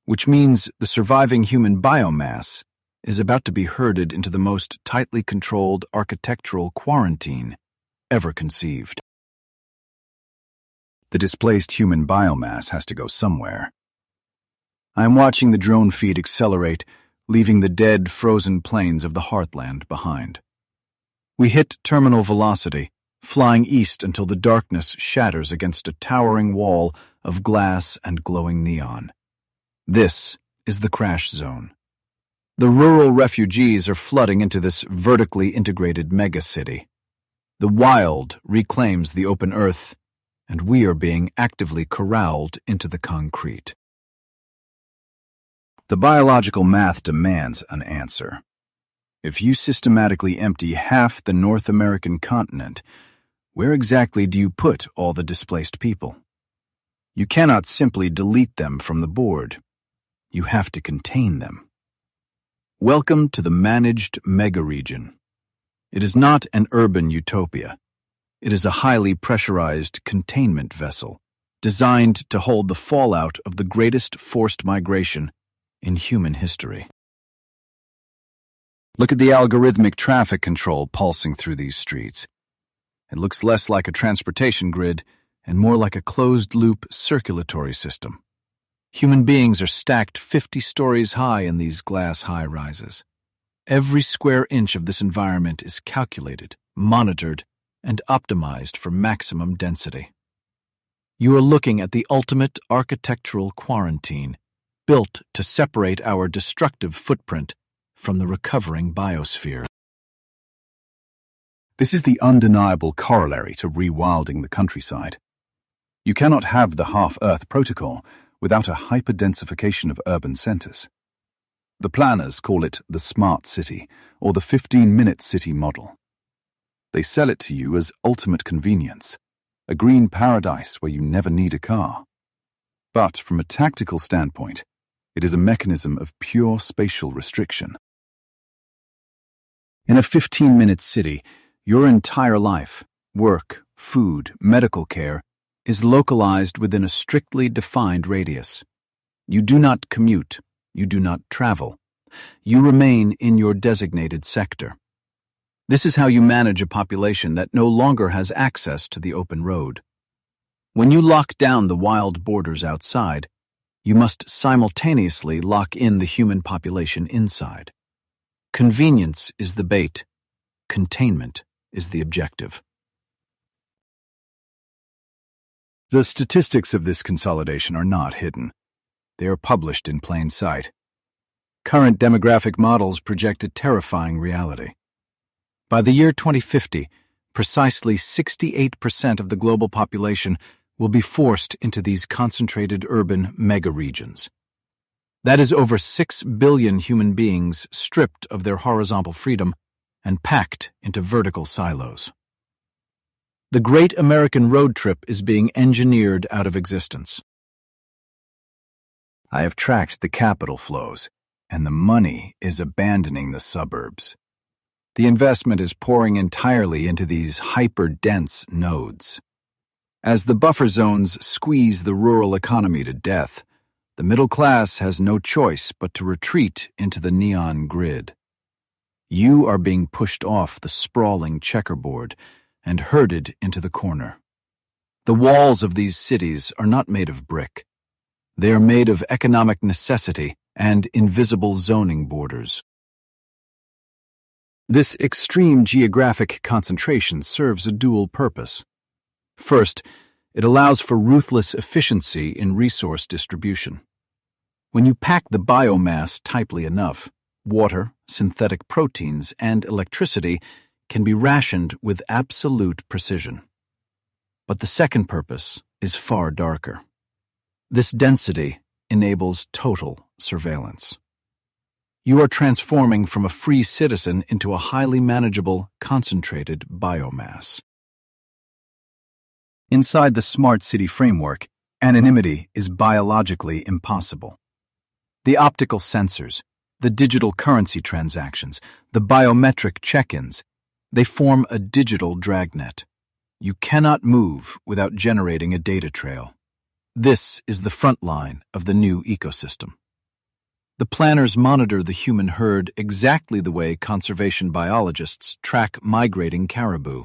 which means the surviving human biomass is about to be herded into the most tightly controlled architectural quarantine ever conceived. The displaced human biomass has to go somewhere. I am watching the drone feed accelerate, leaving the dead, frozen plains of the heartland behind. We hit terminal velocity, flying east until the darkness shatters against a towering wall of glass and glowing neon. This is the crash zone. The rural refugees are flooding into this vertically integrated megacity. The wild reclaims the open earth, and we are being actively corralled into the concrete. The biological math demands an answer. If you systematically empty half the North American continent, where exactly do you put all the displaced people? You cannot simply delete them from the board. You have to contain them. Welcome to the managed megaregion. It is not an urban utopia. It is a highly pressurized containment vessel, designed to hold the fallout of the greatest forced migration in human history. Look at the algorithmic traffic control pulsing through these streets. It looks less like a transportation grid and more like a closed-loop circulatory system. Human beings are stacked 50 stories high in these glass high-rises. Every square inch of this environment is calculated, monitored, and optimized for maximum density. You are looking at the ultimate architectural quarantine, built to separate our destructive footprint from the recovering biosphere. This is the undeniable corollary to rewilding the countryside. You cannot have the half-Earth protocol without a hyperdensification of urban centers. The planners call it the smart city, or the 15-minute city model. They sell it to you as ultimate convenience, a green paradise where you never need a car. But from a tactical standpoint, it is a mechanism of pure spatial restriction. In a 15-minute city, your entire life, work, food, medical care, is localized within a strictly defined radius. You do not commute. You do not travel. You remain in your designated sector. This is how you manage a population that no longer has access to the open road. When you lock down the wild borders outside, you must simultaneously lock in the human population inside. Convenience is the bait. Containment is the objective. The statistics of this consolidation are not hidden. They are published in plain sight. Current demographic models project a terrifying reality. By the year 2050, precisely 68% of the global population will be forced into these concentrated urban megaregions. That is over 6 billion human beings stripped of their horizontal freedom and packed into vertical silos. The Great American Road Trip is being engineered out of existence. I have tracked the capital flows, and the money is abandoning the suburbs. The investment is pouring entirely into these hyper-dense nodes. As the buffer zones squeeze the rural economy to death, the middle class has no choice but to retreat into the neon grid. You are being pushed off the sprawling checkerboard and herded into the corner. The walls of these cities are not made of brick. They are made of economic necessity and invisible zoning borders. This extreme geographic concentration serves a dual purpose. First, it allows for ruthless efficiency in resource distribution. When you pack the biomass tightly enough, water, synthetic proteins, and electricity can be rationed with absolute precision. But the second purpose is far darker. This density enables total surveillance. You are transforming from a free citizen into a highly manageable, concentrated biomass. Inside the smart city framework, anonymity is biologically impossible. The optical sensors, the digital currency transactions, the biometric check-ins, they form a digital dragnet. You cannot move without generating a data trail. This is the front line of the new ecosystem. The planners monitor the human herd exactly the way conservation biologists track migrating caribou.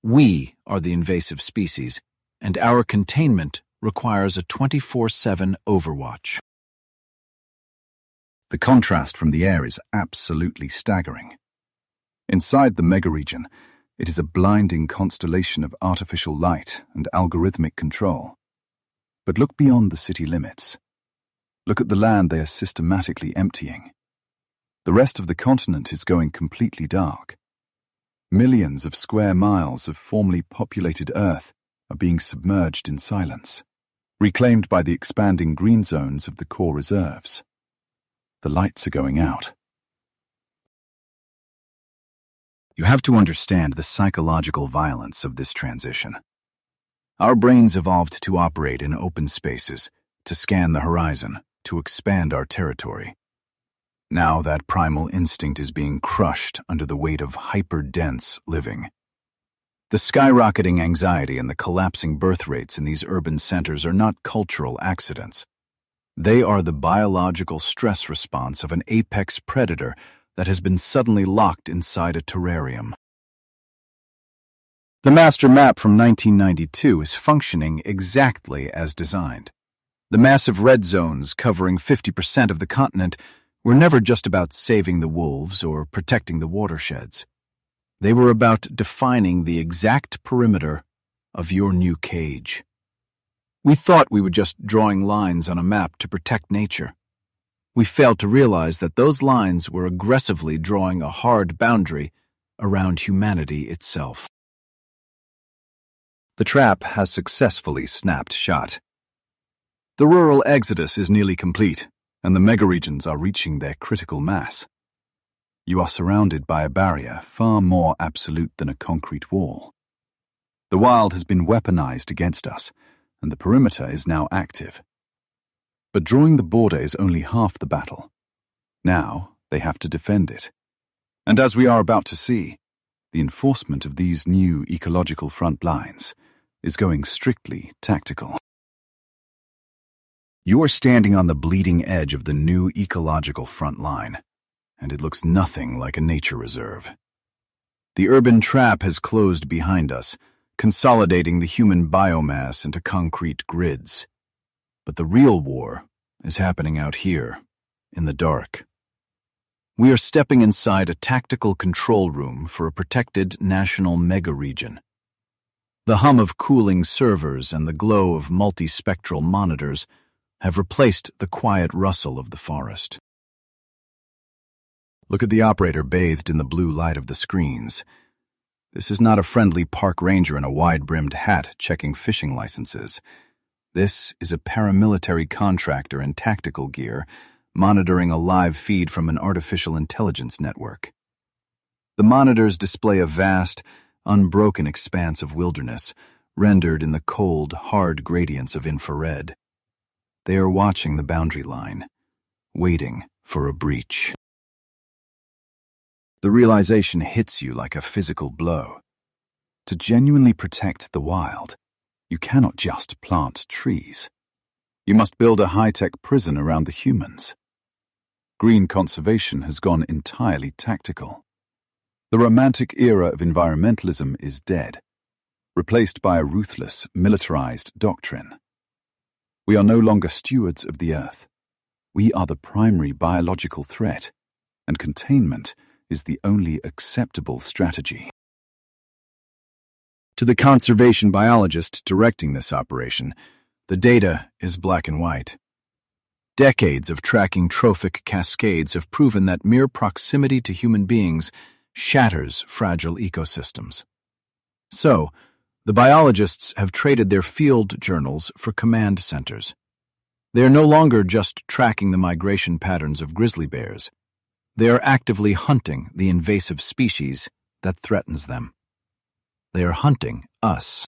We are the invasive species, and our containment requires a 24/7 overwatch. The contrast from the air is absolutely staggering. Inside the megaregion, it is a blinding constellation of artificial light and algorithmic control. But look beyond the city limits. Look at the land they are systematically emptying. The rest of the continent is going completely dark. Millions of square miles of formerly populated Earth are being submerged in silence, reclaimed by the expanding green zones of the core reserves. The lights are going out. You have to understand the psychological violence of this transition. Our brains evolved to operate in open spaces, to scan the horizon, to expand our territory. Now that primal instinct is being crushed under the weight of hyper-dense living. The skyrocketing anxiety and the collapsing birth rates in these urban centers are not cultural accidents. They are the biological stress response of an apex predator that has been suddenly locked inside a terrarium. The master map from 1992 is functioning exactly as designed. The massive red zones covering 50% of the continent were never just about saving the wolves or protecting the watersheds. They were about defining the exact perimeter of your new cage. We thought we were just drawing lines on a map to protect nature. We failed to realize that those lines were aggressively drawing a hard boundary around humanity itself. The trap has successfully snapped shut. The rural exodus is nearly complete, and the megaregions are reaching their critical mass. You are surrounded by a barrier far more absolute than a concrete wall. The wild has been weaponized against us, and the perimeter is now active. But drawing the border is only half the battle. Now they have to defend it. And as we are about to see, the enforcement of these new ecological front lines is going strictly tactical. You are standing on the bleeding edge of the new ecological front line, and it looks nothing like a nature reserve. The urban trap has closed behind us, consolidating the human biomass into concrete grids. But the real war is happening out here, in the dark. We are stepping inside a tactical control room for a protected national megaregion. The hum of cooling servers and the glow of multispectral monitors have replaced the quiet rustle of the forest. Look at the operator bathed in the blue light of the screens. This is not a friendly park ranger in a wide-brimmed hat checking fishing licenses. This is a paramilitary contractor in tactical gear, monitoring a live feed from an artificial intelligence network. The monitors display a vast, unbroken expanse of wilderness, rendered in the cold, hard gradients of infrared. They are watching the boundary line, waiting for a breach. The realization hits you like a physical blow. To genuinely protect the wild, you cannot just plant trees. You must build a high-tech prison around the humans. Green conservation has gone entirely tactical. The romantic era of environmentalism is dead, replaced by a ruthless, militarized doctrine. We are no longer stewards of the earth. We are the primary biological threat, and containment is the only acceptable strategy. To the conservation biologist directing this operation, the data is black and white. Decades of tracking trophic cascades have proven that mere proximity to human beings shatters fragile ecosystems. So, the biologists have traded their field journals for command centers. They are no longer just tracking the migration patterns of grizzly bears. They are actively hunting the invasive species that threatens them. They are hunting us.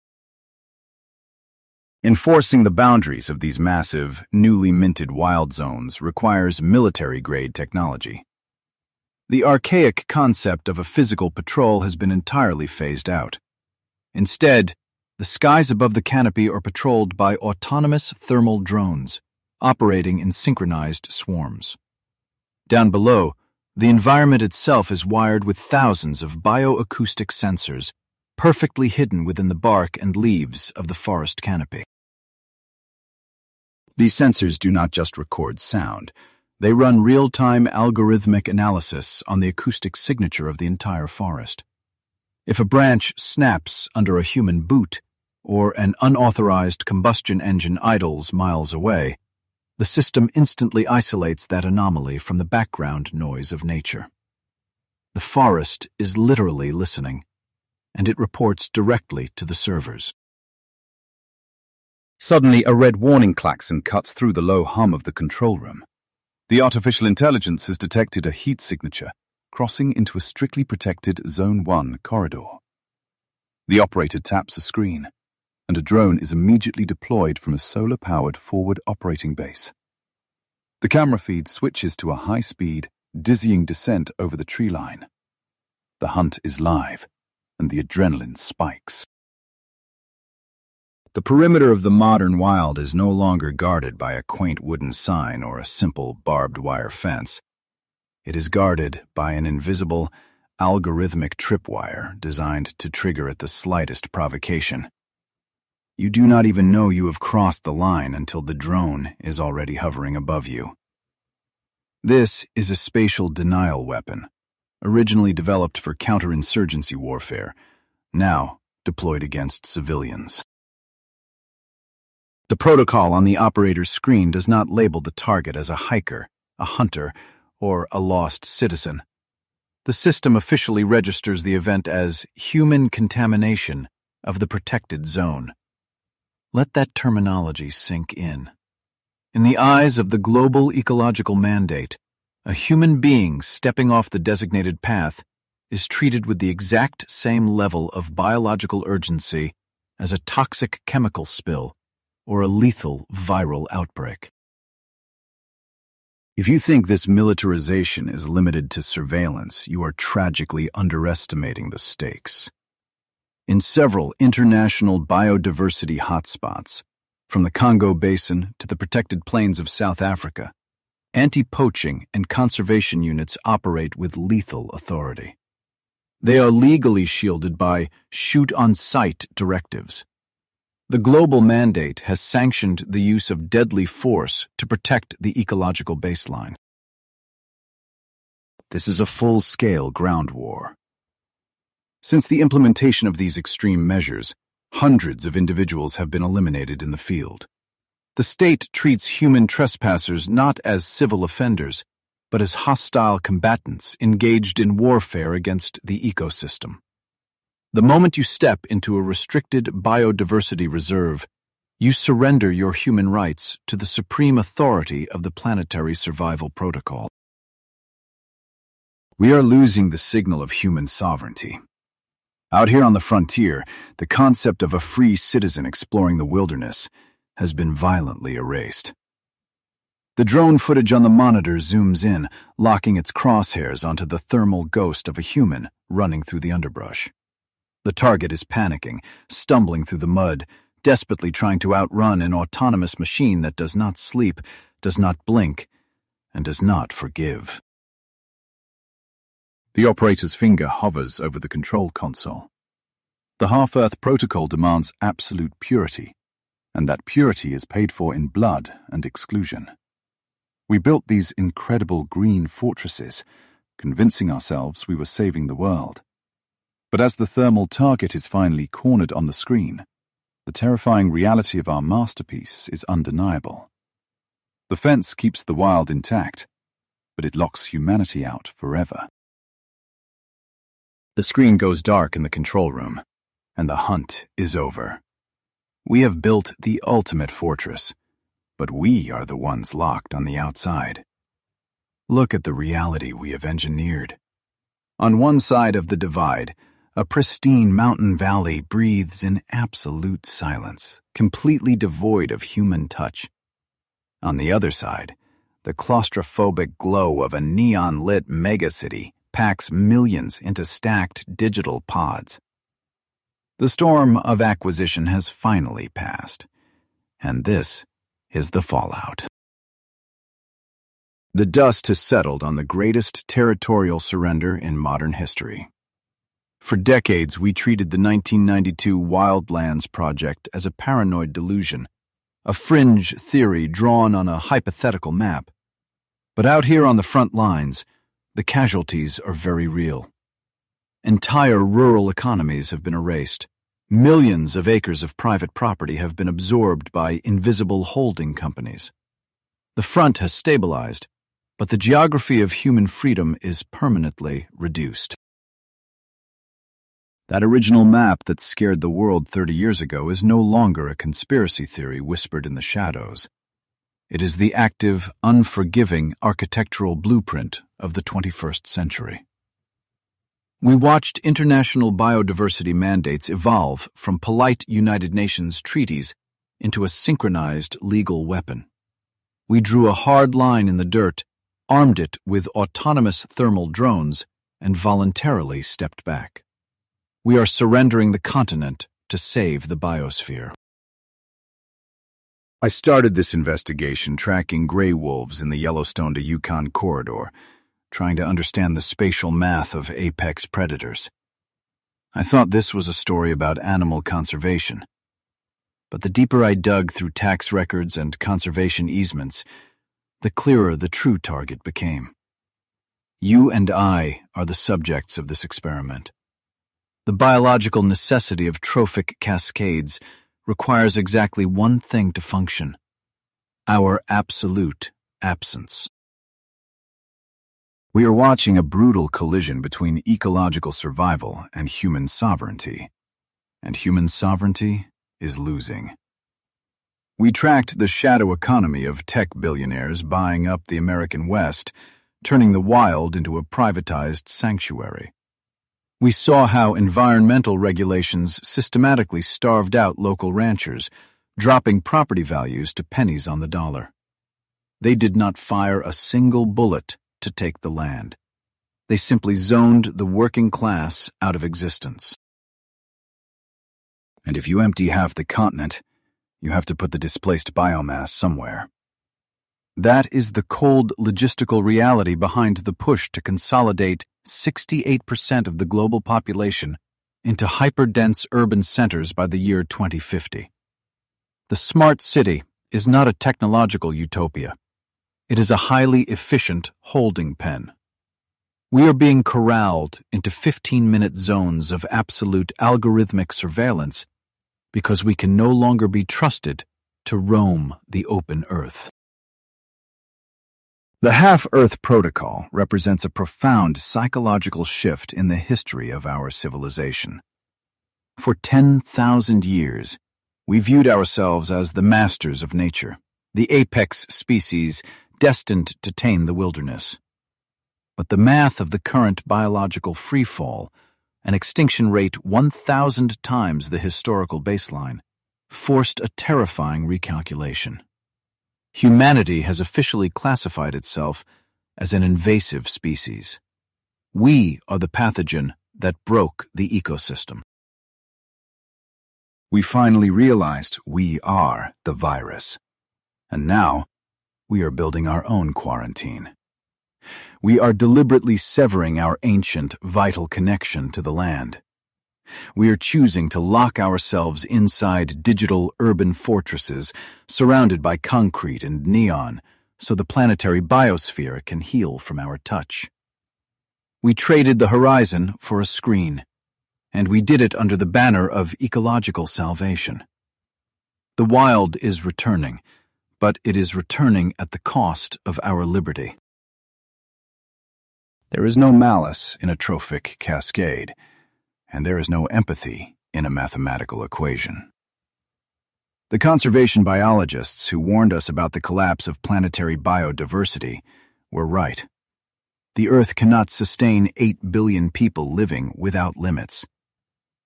Enforcing the boundaries of these massive, newly minted wild zones requires military-grade technology. The archaic concept of a physical patrol has been entirely phased out. Instead, the skies above the canopy are patrolled by autonomous thermal drones, operating in synchronized swarms. Down below, the environment itself is wired with thousands of bioacoustic sensors, perfectly hidden within the bark and leaves of the forest canopy. These sensors do not just record sound. They run real-time algorithmic analysis on the acoustic signature of the entire forest. If a branch snaps under a human boot, or an unauthorized combustion engine idles miles away, the system instantly isolates that anomaly from the background noise of nature. The forest is literally listening, and it reports directly to the servers. Suddenly, a red warning klaxon cuts through the low hum of the control room. The artificial intelligence has detected a heat signature crossing into a strictly protected Zone 1 corridor. The operator taps a screen, and a drone is immediately deployed from a solar-powered forward operating base. The camera feed switches to a high-speed, dizzying descent over the tree line. The hunt is live, and the adrenaline spikes. The perimeter of the modern wild is no longer guarded by a quaint wooden sign or a simple barbed wire fence. It is guarded by an invisible, algorithmic tripwire designed to trigger at the slightest provocation. You do not even know you have crossed the line until the drone is already hovering above you. This is a spatial denial weapon, originally developed for counterinsurgency warfare, now deployed against civilians. The protocol on the operator's screen does not label the target as a hiker, a hunter, or a lost citizen. The system officially registers the event as human contamination of the protected zone. Let that terminology sink in. In the eyes of the global ecological mandate, a human being stepping off the designated path is treated with the exact same level of biological urgency as a toxic chemical spill or a lethal viral outbreak. If you think this militarization is limited to surveillance, you are tragically underestimating the stakes. In several international biodiversity hotspots, from the Congo Basin to the protected plains of South Africa, anti-poaching and conservation units operate with lethal authority. They are legally shielded by shoot-on-sight directives. The global mandate has sanctioned the use of deadly force to protect the ecological baseline. This is a full-scale ground war. Since the implementation of these extreme measures, hundreds of individuals have been eliminated in the field. The state treats human trespassers not as civil offenders, but as hostile combatants engaged in warfare against the ecosystem. The moment you step into a restricted biodiversity reserve, you surrender your human rights to the supreme authority of the Planetary Survival Protocol. We are losing the signal of human sovereignty. Out here on the frontier, the concept of a free citizen exploring the wilderness has been violently erased. The drone footage on the monitor zooms in, locking its crosshairs onto the thermal ghost of a human running through the underbrush. The target is panicking, stumbling through the mud, desperately trying to outrun an autonomous machine that does not sleep, does not blink, and does not forgive. The operator's finger hovers over the control console. The Half-Earth Protocol demands absolute purity, and that purity is paid for in blood and exclusion. We built these incredible green fortresses, convincing ourselves we were saving the world. But as the thermal target is finally cornered on the screen, the terrifying reality of our masterpiece is undeniable. The fence keeps the wild intact, but it locks humanity out forever. The screen goes dark in the control room, and the hunt is over. We have built the ultimate fortress, but we are the ones locked on the outside. Look at the reality we have engineered. On one side of the divide, a pristine mountain valley breathes in absolute silence, completely devoid of human touch. On the other side, the claustrophobic glow of a neon-lit megacity packs millions into stacked digital pods. The storm of acquisition has finally passed, and this is the fallout. The dust has settled on the greatest territorial surrender in modern history. For decades, we treated the 1992 Wildlands project as a paranoid delusion, a fringe theory drawn on a hypothetical map. But out here on the front lines, the casualties are very real. Entire rural economies have been erased. Millions of acres of private property have been absorbed by invisible holding companies. The front has stabilized, but the geography of human freedom is permanently reduced. That original map that scared the world 30 years ago is no longer a conspiracy theory whispered in the shadows. It is the active, unforgiving architectural blueprint of the 21st century. We watched international biodiversity mandates evolve from polite United Nations treaties into a synchronized legal weapon. We drew a hard line in the dirt, armed it with autonomous thermal drones, and voluntarily stepped back. We are surrendering the continent to save the biosphere. I started this investigation tracking gray wolves in the Yellowstone to Yukon corridor, trying to understand the spatial math of apex predators. I thought this was a story about animal conservation. But the deeper I dug through tax records and conservation easements, the clearer the true target became. You and I are the subjects of this experiment. The biological necessity of trophic cascades requires exactly one thing to function: our absolute absence. We are watching a brutal collision between ecological survival and human sovereignty. and human sovereignty is losing. We tracked the shadow economy of tech billionaires buying up the American West, turning the wild into a privatized sanctuary. We saw how environmental regulations systematically starved out local ranchers, dropping property values to pennies on the dollar. They did not fire a single bullet to take the land. They simply zoned the working class out of existence. And if you empty half the continent, you have to put the displaced biomass somewhere. That is the cold logistical reality behind the push to consolidate 68% of the global population into hyperdense urban centers by the year 2050. The smart city is not a technological utopia. It is a highly efficient holding pen. We are being corralled into 15-minute zones of absolute algorithmic surveillance because we can no longer be trusted to roam the open earth. The Half-Earth Protocol represents a profound psychological shift in the history of our civilization. For 10,000 years, we viewed ourselves as the masters of nature, the apex species destined to tame the wilderness. But the math of the current biological freefall, an extinction rate 1,000 times the historical baseline, forced a terrifying recalculation. Humanity has officially classified itself as an invasive species. We are the pathogen that broke the ecosystem. We finally realized we are the virus. And now, we are building our own quarantine. We are deliberately severing our ancient, vital connection to the land. We are choosing to lock ourselves inside digital urban fortresses surrounded by concrete and neon so the planetary biosphere can heal from our touch. We traded the horizon for a screen, and we did it under the banner of ecological salvation. The wild is returning, but it is returning at the cost of our liberty. There is no malice in a trophic cascade, and there is no empathy in a mathematical equation. The conservation biologists who warned us about the collapse of planetary biodiversity were right. The Earth cannot sustain 8 billion people living without limits.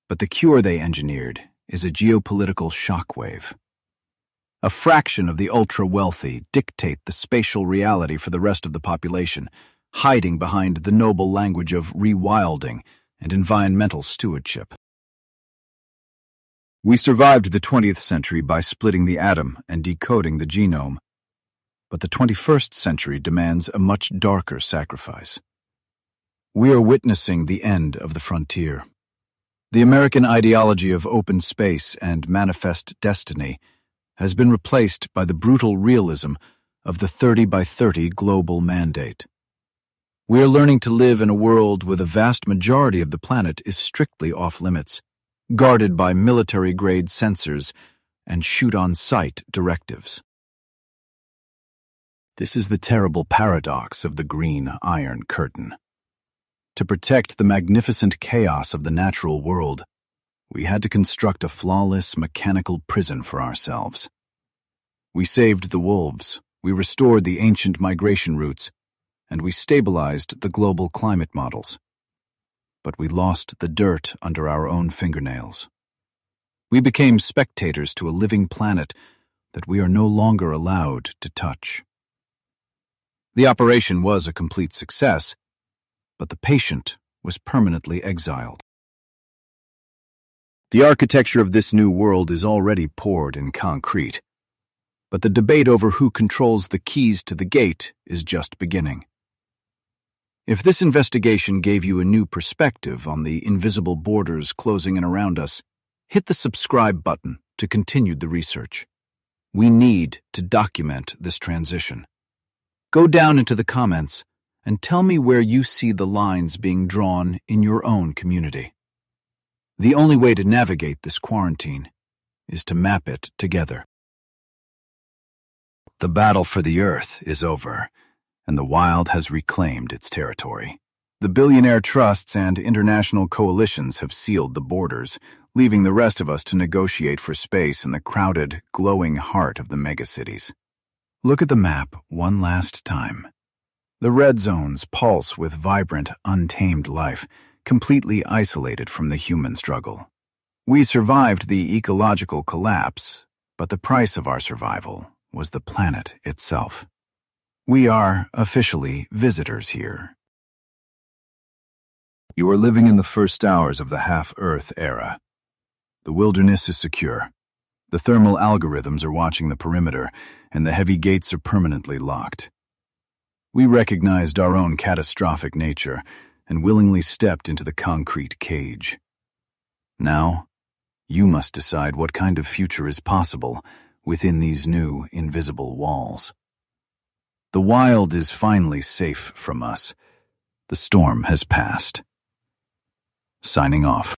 But the cure they engineered is a geopolitical shockwave. A fraction of the ultra-wealthy dictate the spatial reality for the rest of the population, hiding behind the noble language of rewilding and environmental stewardship. We survived the 20th century by splitting the atom and decoding the genome, but the 21st century demands a much darker sacrifice. We are witnessing the end of the frontier. The American ideology of open space and manifest destiny has been replaced by the brutal realism of the 30 by 30 global mandate. We are learning to live in a world where the vast majority of the planet is strictly off-limits, guarded by military-grade sensors and shoot-on-sight directives. This is the terrible paradox of the Green Iron Curtain. To protect the magnificent chaos of the natural world, we had to construct a flawless mechanical prison for ourselves. We saved the wolves, we restored the ancient migration routes, and we stabilized the global climate models. But we lost the dirt under our own fingernails. We became spectators to a living planet that we are no longer allowed to touch. The operation was a complete success, but the patient was permanently exiled. The architecture of this new world is already poured in concrete, but the debate over who controls the keys to the gate is just beginning. If this investigation gave you a new perspective on the invisible borders closing in around us, hit the subscribe button to continue the research. We need to document this transition. Go down into the comments and tell me where you see the lines being drawn in your own community. The only way to navigate this quarantine is to map it together. The battle for the Earth is over, and the wild has reclaimed its territory. The billionaire trusts and international coalitions have sealed the borders, leaving the rest of us to negotiate for space in the crowded, glowing heart of the megacities. Look at the map one last time. The red zones pulse with vibrant, untamed life, completely isolated from the human struggle. We survived the ecological collapse, but the price of our survival was the planet itself. We are officially visitors here. You are living in the first hours of the half-Earth era. The wilderness is secure. The thermal algorithms are watching the perimeter, and the heavy gates are permanently locked. We recognized our own catastrophic nature and willingly stepped into the concrete cage. Now, you must decide what kind of future is possible within these new, invisible walls. The wild is finally safe from us. The storm has passed. Signing off.